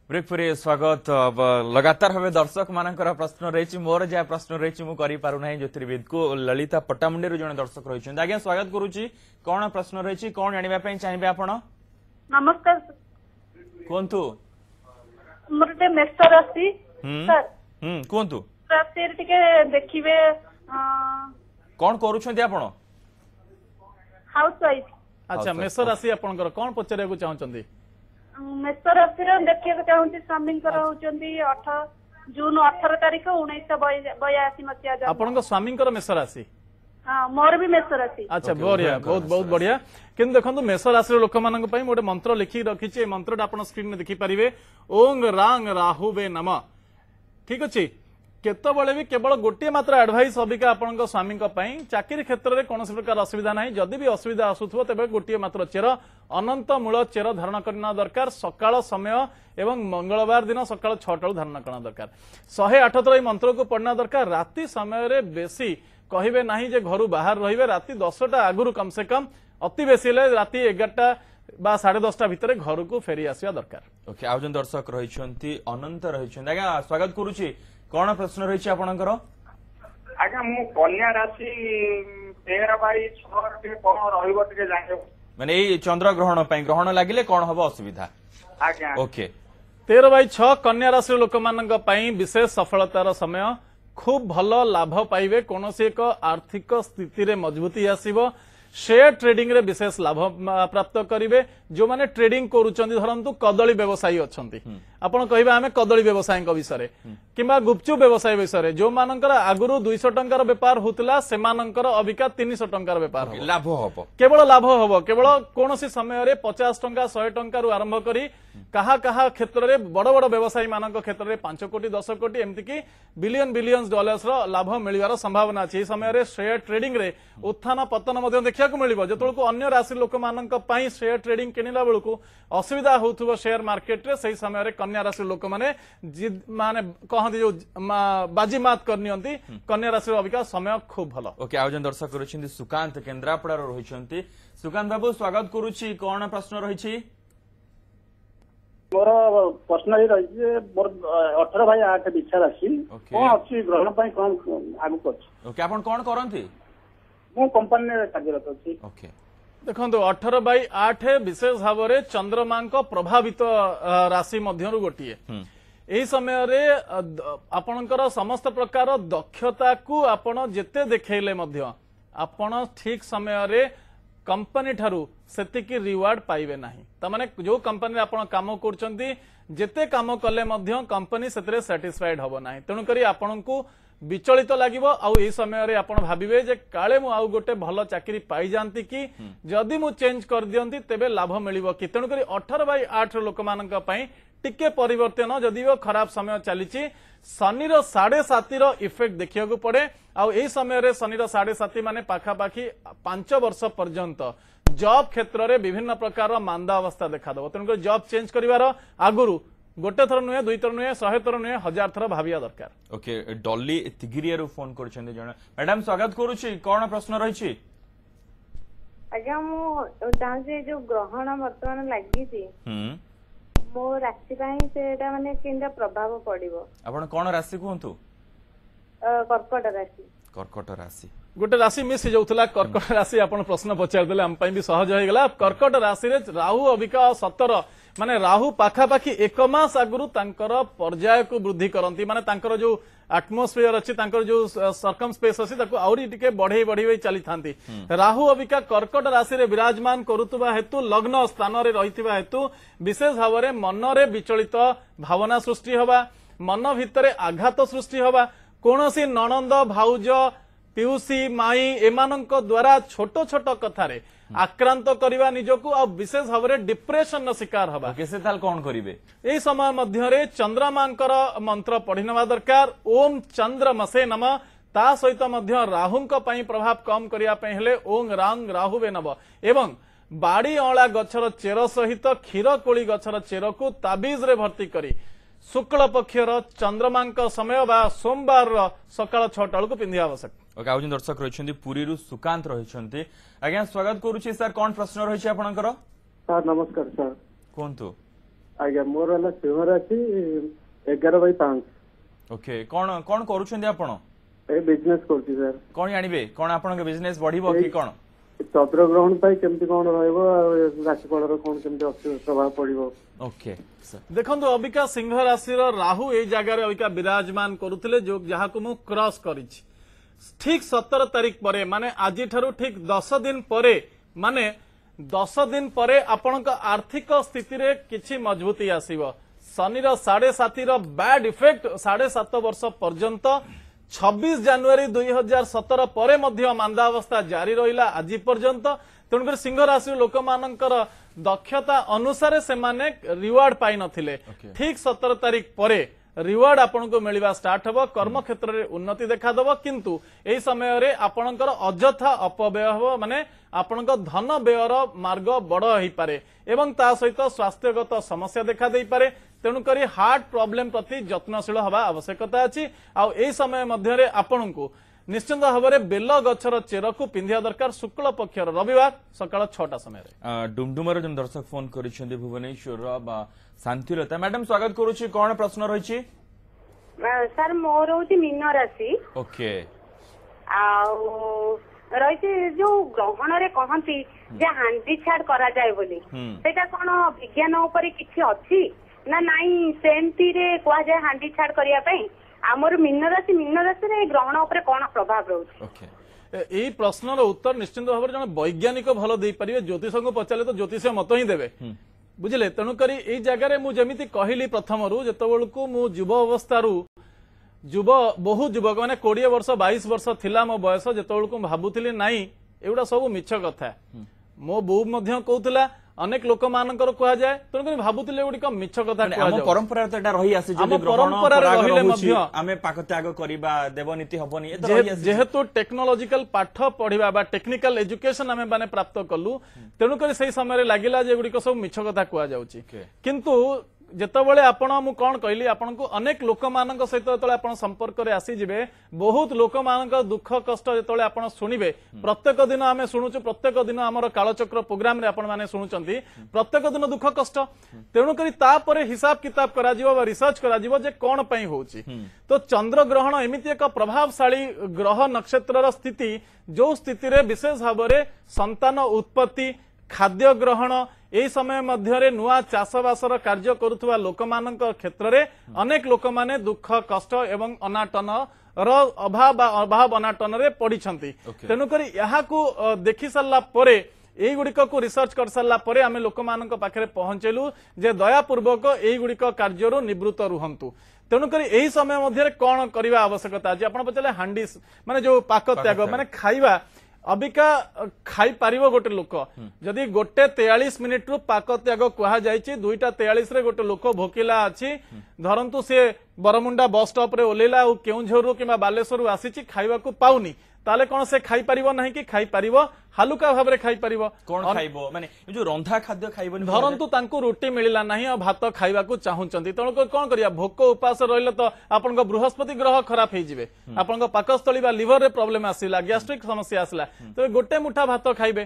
Break पर स्वागत। लगातार भाव दर्शक मान प्रश्न रही मोर जहाँ प्रश्न रही मुझे ज्योतिर्विद को ललिता पट्टामुंडी जन दर्शक रही। आज्ञा स्वागत करुच्ची। कौन प्रश्न रही कौन जानवाई चाहिए आपण? नमस्कार कहतु मोर मेष राशि कहतु देखिए कौन करुछंती आपण? House wife. अच्छा मेष राशि आपनकर कौन पचारिया चाहते? मेष राशि देखा चाहूँगी स्वामी जून 18 तारीख 1982 मसीहा आपन स्वामी मेष राशि। हाँ मोर भी मेष राशि। अच्छा बढ़िया बहुत बहुत बढ़िया। किंतु देखो मेष राशि लोक मान गोटे मंत्र लिखी रखी मंत्रटा आप स्क्रीन में देखिपारे ओंग रांग राहुवे नम। ठीक अच्छे केतबले भी केवल गोटे मात्र एडवाइस अबिका आपन स्वामी चाकरी क्षेत्र में कौन प्रकार असुविधा ना जदि भी असुविधा आसुव तेज गोटे मात्र चेर अनंत मूल चेर धारण करना दरकार सकाळ समय एवं मंगलवार दिन सकाळ 6 धारण करना दरकार 108 थर मंत्र को पढ़ना दरकार। राति समय बेसी कहे ना जे घर बाहर रे राति 10टा आगु कम से कम अति बेसी राति 11टा बा 10:30 भितर घर को फेरी आसवा दरकार। ओके आउ जन दर्शक रही अनंत रही आज्ञा स्वागत करुच्ची। कौन प्रश्न रही आपणकर? आज्ञा मु कन्या राशि 13/6 कौन रही माने चंद्र ग्रहण ग्रहण लगिले कौन हम असुविधा? आज्ञा ओके 13/6 कन्या राशि लोक मान विशेष सफलतार समय खूब भल लाभ पाइबे कौन से एक आर्थिक स्थिति रे मजबूती आसीबो शेयर ट्रेडिंग रे विशेष लाभ प्राप्त करेंगे। जो माने ट्रेडिंग करूचंदी धरंतु कदली व्यवसायी अच्छंती आपण कहबा हमें कदली व्यवसायी विषय किंबा गुपचुप व्यवसायी विषय जो मानकर आगुरु 200 टंकार व्यापार होतला से मानकर अबिका 300 टंकार व्यापार हो लाभ हबो केवल लाभ हबो केवल कोनोसी समय रे 50 टंका 100 टंका रु आरंभ करी कहा क्षेत्र में बड़ बड़ व्यवसायी मान क्षेत्र में 5 कोटी 10 कोटी एमती की बिलियन बिलियन डॉलर्स लाभ मिलवार संभावना अच्छी। समय शेयर ट्रेडिंग रे उत्थान पतन देखा मिल जो अन्य राशि लोक मान शेयर ट्रेडिंग किणला बेलू असुविधा हो शेयर मार्केट रे सही समय कन्या राशि लोक माने कहते जो बाजीमात करनी कन्या राशि अबिका समय खूब भल। ओके आउ जन दर्शक रही सुकांत केन्द्रापड़ा रही। सुकांत बाबू स्वागत करुच्ची। कौन प्रश्न रही? मोर प्रश्न रही मोर 18/8 विषय राशि कौन अच्छी ग्रहण कौन आगु ओके आपण कौन करंती? मो कंपनी रे कार्यरत अछि। ओके देखो 18/8 विशेष भाव में चंद्रमा प्रभावित राशि मध्यरु गोटे यही समय रे आपणकर समस्त प्रकार दक्षता को आपण जेते देखैले मध्य आपण ठीक समय रे कंपनी ठारू सेतिकी रिवार्ड पाइबे नाही। तमाने जो कंपनी आपण काम करचंती जेते काम कले मध्य कंपनी सेतरे सैटिस्फाइड हबो नाही तेणु करी आपनकु विचलित लागिबो आउ एई समय रे आपण भाबिबे जे काळे मु आउ गोटे भल चाकरी पाई जानती कि जदि मु चेंज कर दियंती तेबे लाभ मिलिबो कि तेणु करी 18/8 लोक मानक पई टिके परिवर्तन जदि खराब समय चलीची शनिर 7.5 इफेक्ट देखिया को पड़े आउ एई समय रे शनिर 7.5 माने पाखापाखी 5 वर्ष पर्यंत जॉब क्षेत्र में विभिन्न प्रकार मांदा अवस्था देखा दब तेणुक जॉब चेंज कर आगुरी गोटे थर नुहे 2 थर नुहे 100 थर नुहे 1000 थर भाविया दरकार। ओके डॉली तिगिरिया फोन कर मैडम स्वागत करुच्ची। कौन प्रश्न रही? आज्ञा मु चाहे जो ग्रहण बर्तमान लगी मो राशि माने केनदा प्रभाव पड़िबो आपण कौन राशि कहतु? कर्कट राशि। कर्कट राशि गोटे राशि मिस जाऊला कर्कट राशि आप प्रश्न पचार आम भी सहज होगा। कर्कट राशि राहु अबिका 17 माने राहु पाखापाखी 1 मास आगु पर्याय को वृद्धि करती माने तांकर जो आटमोस्फियर अच्छी जो सर्कम स्पेस अच्छी आहरी टिके बढ़े बढ़े चली था। राहु अबिका कर्कट राशि विराजमान करुवा हेतु लग्न स्थान में रही हेतु विशेष भाव में मन रे विचलित भावना सृष्टि हवा मन भितर आघात सृष्टि हवा कौन सी नणंद भाउज पिउसी माई एमानंक द्वारा छोट छोट कथारे आक्रांत करवा निजको आ विशेष भाव में डिप्रेशन शिकार हवा कैसे ताल कौन करिवे एई समय मध्य चंद्रमांकर मंत्र पढ़ी नवा दरकार ओम चंद्रमसे नम ता सहित मध्य राहुंक पई प्रभाव कम करिया पई हेले ओम रांग राहुवे नव एवं बाड़ी अळा गछर चेर सहित क्षीर कोली गछर चेर को ताबीज रे भर्ती करी शुक्ल पक्षर चंद्रमांक समय बा सोमवार सकाळ 6टा को पिंधि आवश्यक। ओके आउ दर्शक रही पुरी सुकांत रही आज्ञा स्वागत करुच्ची। सर कौन प्रश्न रही आपणकर? सर नमस्कार सर कहतु। ଆଜ୍ଞା ମୋର ହେଲା ସିଂହ ରାଶି 11/5। ଓକେ କଣ କଣ କରୁଛନ୍ତି ଆପଣ? ଏ ବିଜନେସ କରୁଛି ସାର୍। କଣ ଜାଣିବେ କଣ ଆପଣଙ୍କ ବିଜନେସ ବଢିବ କି କଣ? ଚନ୍ଦ୍ରଗ୍ରହଣ ପାଇଁ କେମିତି କଣ ରହିବ ଆଉ ରାଶିଫଳର କଣ କେମିତି ପ୍ରଭାବ ପଡିବ? ଓକେ ଦେଖନ୍ତୁ ଅବିକା ସିଂହ ରାଶିର ରାହୁ ଏଇ ଜାଗାରେ ଅବିକା ବିରାଜମାନ କରୁଥିଲେ ଯାହାକୁ ମୁଁ କ୍ରସ୍ କରିଛି। ଠିକ 17 ତାରିଖ ପରେ ମାନେ ଆଜିଠାରୁ ଠିକ 10 ଦିନ ପରେ ମାନେ 10 ଦିନ ପରେ ଆପଣଙ୍କ ଆର୍ଥିକ ସ୍ଥିତିରେ କିଛି ମଜବୁତି ଆସିବ। ଶନିର 7.5 ବ୍ୟାଡ୍ ଇଫେକ୍ଟ 7.5 ବର୍ଷ ପର୍ଯ୍ୟନ୍ତ 26 ଜାନୁଆରୀ 2017 ପରେ ମଧ୍ୟ ମାନ୍ଦା ଅବସ୍ଥା ଜାରି ରହିଲା ଆଜି ପର୍ଯ୍ୟନ୍ତ। ତେଣୁକରି ସିଂହ ରାଶି ଲୋକମାନଙ୍କର ଦକ୍ଷତା ଅନୁସାରେ ସେମାନେ ରିୱାର୍ଡ ପାଇନଥିଲେ। ଠିକ 17 ତାରିଖ ପରେ ରିୱାର୍ଡ ଆପଣଙ୍କୁ ମିଳିବା ଷ୍ଟାର୍ଟ ହେବ। କର୍ମକ୍ଷେତ୍ରରେ ଉନ୍ନତି ଦେଖାଦେବ କିନ୍ତୁ ଏହି ସମୟରେ ଆପଣଙ୍କର ଅଯଥା ଅପବ୍ୟୟ ହେବ ମାନେ ଆପଣଙ୍କ ଧନ ବ୍ୟୟର ମାର୍ଗ ବଡ ହେଇପାରେ ଏବଂ ତା ସହିତ ସ୍ୱାସ୍ଥ୍ୟଗତ ସମସ୍ୟା ଦେଖା ଦେଇପାରେ। ତେଣୁକରି ହାର୍ଟ ପ୍ରୋବ୍ଲେମ ପ୍ରତି ଯତ୍ନଶୀଳ ହେବା ଆବଶ୍ୟକତା ଅଛି। ଆଉ ଏହି ସମୟ ମଧ୍ୟରେ ଆପଣଙ୍କୁ ନିଶ୍ଚିତ ଭାବରେ ବେଲ ଗଛର ଚେରକୁ ପିନ୍ଧିବା ଦରକାର ଶୁକ୍ଳ ପକ୍ଷର ରବିବାର ସକାଳ 6ଟା ସମୟରେ। ଡୁମଡୁମର ଜଣେ ଦର୍ଶକ ଫୋନ କରିଛନ୍ତି ଭୁବନେଶ୍ୱର ଶାନ୍ତିଲତା ମ୍ୟାଡାମ ସ୍ୱାଗତ କରୁଛି କଣ ପ୍ରଶ୍ନ ରହିଛି? ସାର୍ ମୋର ହଉଛି ମୀନ ରାଶି। ଓକେ ଆଉ ରହିଛି ଯୋଉ ଗ୍ରହଣରେ କହନ୍ତି ଯେ ହାଣ୍ଡି ଛାଡ କରାଯାଏ ବୋଲି ସେଇଟା କଣ ବିଜ୍ଞାନ ଉପରେ କିଛି ଅଛି ନା ନାଇଁ ସେମିତିରେ କୁହାଯାଏ ହାଣ୍ଡି ଛାଡ କରିବା ପାଇଁ? ଆମର ମୀନ ରାଶିରେ ଗ୍ରହଣ ଉପରେ କଣ ପ୍ରଭାବ ରହୁଛି? এই প্রশ্নর উত্তর নিশ্চিন্ত ভাবে জন বৈজ্ঞানিক ভাল দেইপারে জ্যোতিষଙ୍କୁ পচারে তো জ্যোতিষ মত ହିଁ দেবে বুঝলে। তেণুকরি এই জায়গায় মু যেমিতি কহিলি প্রথমরু যেতবেলকু মু যুব অবস্থারু বহু যুবক মানে 20 ବର୍ଷ 22 ବର୍ଷ ଥିଲା ମୋ ବୟସ ଯେତେବେଳକୁ ଭାବୁଥିଲି ନାଇଁ ଏଗୁଡ଼ା ସବୁ ମିଛ କଥା। ମୋ ବୋଉ ମଧ୍ୟ କହୁଥିଲା ଅନେକ ଲୋକମାନଙ୍କର କୁହାଯାଏ ତେଣୁକରି ଭାବୁଥିଲେ ଏଗୁଡ଼ିକ ମିଛ କଥା କୁହାଯାଏ। ପରମ୍ପରାରେ ତ ଏଟା ରହି ଆସିଛି ଯଦି ପରମ୍ପରାରେ ରହିଲେ ମଧ୍ୟ ଆମେ ପାକ ତ୍ୟାଗ କରିବା ଦେବନୀତି ହବନି ଯେହେତୁ ଟେକ୍ନୋଲୋଜିକାଲ ପାଠ ପଢିବା ବା ଟେକ୍ନିକାଲ ଏଜୁକେସନ ଆମେ ମାନେ ପ୍ରାପ୍ତ କଲୁ ତେଣୁକରି ସେଇ ସମୟରେ ଲାଗିଲା ଯେ ଏଗୁଡ଼ିକ ସବୁ ମିଛ କଥା କୁହାଯାଉଛି। କିନ୍ତୁ ଯେତେବେଳେ ଆପଣ ମୁଁ କଣ କହିଲି ଆପଣଙ୍କୁ ଅନେକ ଲୋକମାନଙ୍କ ସହିତ ଯେତେବେଳେ ଆପଣ ସମ୍ପର୍କରେ ଆସିଯିବେ ବହୁତ ଲୋକମାନଙ୍କ ଦୁଃଖ କଷ୍ଟ ଯେତେବେଳେ ଆପଣ ଶୁଣିବେ ପ୍ରତ୍ୟେକ ଦିନ ଆମେ ଶୁଣୁଛୁ ପ୍ରତ୍ୟେକ ଦିନ ଆମର କାଳଚକ୍ର ପ୍ରୋଗ୍ରାମରେ ଆପଣ ମାନେ ଶୁଣୁଛନ୍ତି ପ୍ରତ୍ୟେକ ଦିନ ଦୁଃଖ କଷ୍ଟ। ତେଣୁକରି ତାପରେ ହିସାବ କିତାବ କରାଯିବ ବା ରିସର୍ଚ୍ଚ କରାଯିବ ଯେ କଣ ପାଇଁ ହଉଛି। ତ ଚନ୍ଦ୍ରଗ୍ରହଣ ଏମିତି ଏକ ପ୍ରଭାବଶାଳୀ ଗ୍ରହ ନକ୍ଷତ୍ରର ସ୍ଥିତି ଯୋଉ ସ୍ଥିତିରେ ବିଶେଷ ଭାବରେ ସନ୍ତାନ ଉତ୍ପତ୍ତି ଖାଦ୍ୟ ଗ୍ରହଣ এই সময় মধ্যে নূয়া চাষবাসর কার্য করুথিবা লোকমানଙ୍କ ক্ষেত্রে অনেক লোকমানে দুঃখ কষ্ট এবং অনাটনর অভাব অনাটনরে পড়িছন্তি। তেণুকরি এহাকু দেখি সারলা পরে এইগুড়িকু রিসর্চ করে সারলা পরে আমি লোকমানଙ୍କ পাখে পৌঁছাইলু যে দয়াপূর্বক এইগুড়িক কার্যরু নিবৃত্ত রুহন্তু। তেণুকরি এই সময় মধ্যে কଣ କରିବା আবশ্যকতা আছে ଆପଣ পচারে হান্ডি মানে যে পাক ত্যাগ মানে খাইবা ଅବିକା ଖାଇପାରିବ ଗୋଟେ ଲୋକ ଯଦି ଗୋଟେ 43 ମିନିଟରୁ ପାକ ତ୍ୟାଗ କୁହାଯାଇଛି 2:43 ରେ ଗୋଟେ ଲୋକ ଭୋକିଲା ଅଛି ଧରନ୍ତୁ ସେ ବରମୁଣ୍ଡା ବସ୍ ଷ୍ଟପ ରେ ଓହ୍ଲେଇଲା ଆଉ କେଉଁଝରରୁ କିମ୍ବା ବାଲେଶ୍ୱରରୁ ଆସିଛି ଖାଇବାକୁ ପାଉନି ତାହେଲେ କଣ ସେ ଖାଇପାରିବ ନାହିଁ କି ଖାଇପାରିବ ହାଲୁକା ଭାବରେ ଖାଇପାରିବ କଣ ଖାଇବ ମାନେ ଯୋଉ ରନ୍ଧା ଖାଦ୍ୟ ଖାଇବନି ଧରନ୍ତୁ ତାଙ୍କୁ ରୁଟି ମିଳିଲା ନାହିଁ ଆଉ ଭାତ ଖାଇବାକୁ ଚାହୁଁଛନ୍ତି ତେଣୁ କଣ କରିବା ଭୋକ ଉପାସ ରହିଲେ ତ ଆପଣଙ୍କ ବୃହସ୍ପତି ଗ୍ରହ ଖରାପ ହେଇଯିବେ ଆପଣଙ୍କ ପାକସ୍ଥଳୀ ବା ଲିଭରରେ ପ୍ରୋବ୍ଲେମ ଆସିଲା ଗ୍ୟାଷ୍ଟ୍ରିକ ସମସ୍ୟା ଆସିଲା ତେବେ ଗୋଟେ ମୁଠା ଭାତ ଖାଇବେ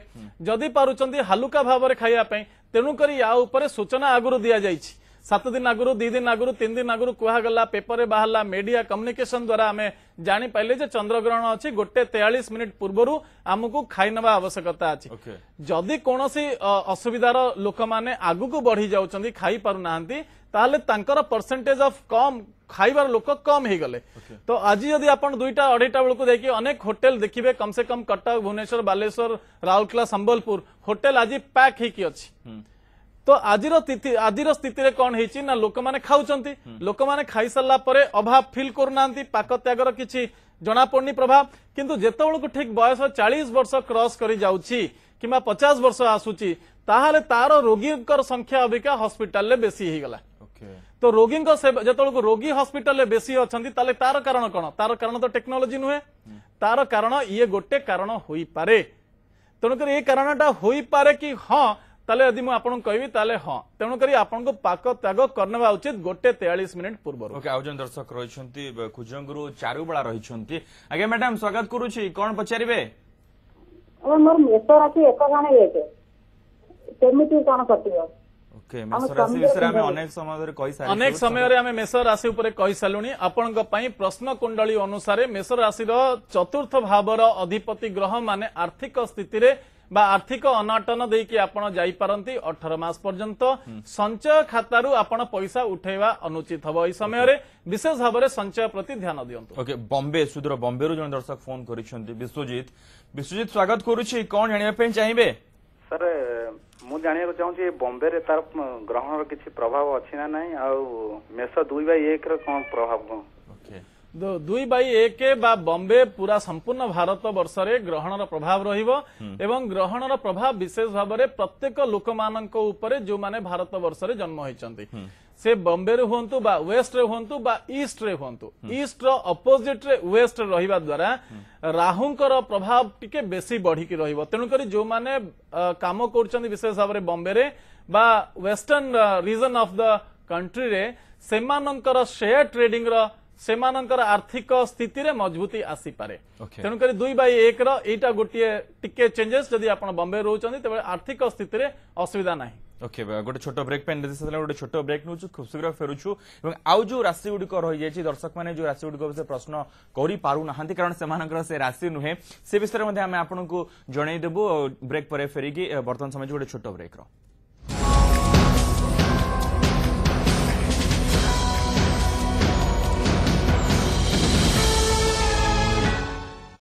ଯଦି ପାରୁଛନ୍ତି ହାଲୁକା ଭାବରେ ଖାଇବା ପାଇଁ। ତେଣୁକରି ୟା ଉପରେ ସୂଚନା ଆଗରୁ ଦିଆଯାଇଛି 7 दिन आगु 2 दिन आगु 3 दिन आगु कहगला पेपर बाहर मीडिया कम्युनिकेशन द्वारा आम जापारे जे चंद्रग्रहण अच्छी 1:43 मिनिट पूर्व आमको खाई नवा आवश्यकता अच्छी। जदि कौन असुविधार लोक मैंने आगु बढ़ी जाऊँच खाई पारना परसेंटेज ऑफ कम खाइबार लोक कम हो गले। तो आज जदि आप 2टा-2:30 बेलू देखिए अनेक होटेल देखिए कम से कम कटक भुवनेश्वर बालेश्वर राउरकेला संबलपुर होटेल आज पैक होकी अच्छी। तो आजिर स्थिति रे कौन है ना लोक माने खाउचंती लोक माने खाई सारला परे अभाव फील करूनांती पाक त्यागर किछि जना पड़नी प्रभाव किंतु जेतेबेलको ठीक बयस 40 वर्ष क्रॉस करी जाउछि किंबा 50 वर्ष आसुछि ताहाले तार रोगीकर संख्या अबिका हॉस्पिटल ले बेसी ही गला। तो रोगी जेतेबेलको रोगी हॉस्पिटल ले बेसी अछंती ताले तार कारण कोन तार कारण तो टेक्नोलॉजी नुहे तार कारण ये गोटे कारण होई पारे। तेणुकर ये कारणटा होई पारे कि हां ताले यदि मु आपन कहबी ताले हां तेणुकरी आपनको पाक त्याग करनेबा उचित 1:43 मिनिट पूर्व। ओके आउ जन दर्शक रहिसंती खुजंगुरु चारुबळा रहिसंती आगे मैडम स्वागत करूची कोन पचारिबे ओ मोर मेष राशि एक गाने एक केमिति कोन कटियो। ओके मेष राशि विषय में अनेक समय आम मेष राशि उपरे कहि सालुनी आपण प्रश्न कुंडली अनुसार मेष राशि चतुर्थ भावर अधिपति ग्रह माने आर्थिक स्थिति रे बा आर्थिक अनाटन देकी आपण जाई पारंती 18 मास पर्यंत संचय खातारू आपण पैसा उठेवा अनुचित हबो। ई समय रे विशेष भाव में संचय प्रति ध्यान दियंतु। ओके बॉम्बे सुदूर बॉम्बे रु जन दर्शक फोन करिसेंती विश्वजीत स्वागत करूची कोन जानिबा पे चाहिबे सर मु जानिया चाहूँ बॉम्बे रे तार ग्रहण किसी प्रभाव अच्छी ना नहीं आ मेष 2/1 रे कौन प्रभाव 2/1 बा बॉम्बे पूरा संपूर्ण भारत वर्ष रे ग्रहणर प्रभाव रहिबो एवं ग्रहणर प्रभाव विशेष भाव में प्रत्येक लोक मानक ऊपर जो माने भारत वर्ष रे जन्म होइचंती से बॉम्बे रे हुंतु बा वेस्ट रे हुंतु बा ईस्ट रे हुंतु ईस्ट रो अपोजिट रे वेस्ट रे रहिबा द्वारा राहुंकर प्रभाव टिके बेसी बढ़ी की रहिबो। तेनु करी जो माने काम करचंती विशेष भाव में बॉम्बे रे बा western region of the country रे सेमानंकर शेयर ट्रेडिंग रो सेमानंकर आर्थिक स्थिति रे मजबूती आसी पारे। तेणुक 2/1 एटा गोटे टिके चेंजेस जदि आप बॉम्बे रोचंती तेबे आर्थिक स्थिति रे असुविधा नाही। ओके गोटे छोट ब्रेक पे गोटे छोट ब्रेक नौ खूब शीघ्र फेरुछु आउ जो राशि गुड़िक रही जाए दर्शक मैंने जो राशि गुड़िक विषय प्रश्न करि पारु नाहंती कारण से राशि नुहे से विषय में आम आपको जनईदेबू ब्रेक पर फेरिकी बर्तमान समय गोटे छोट ब्रेक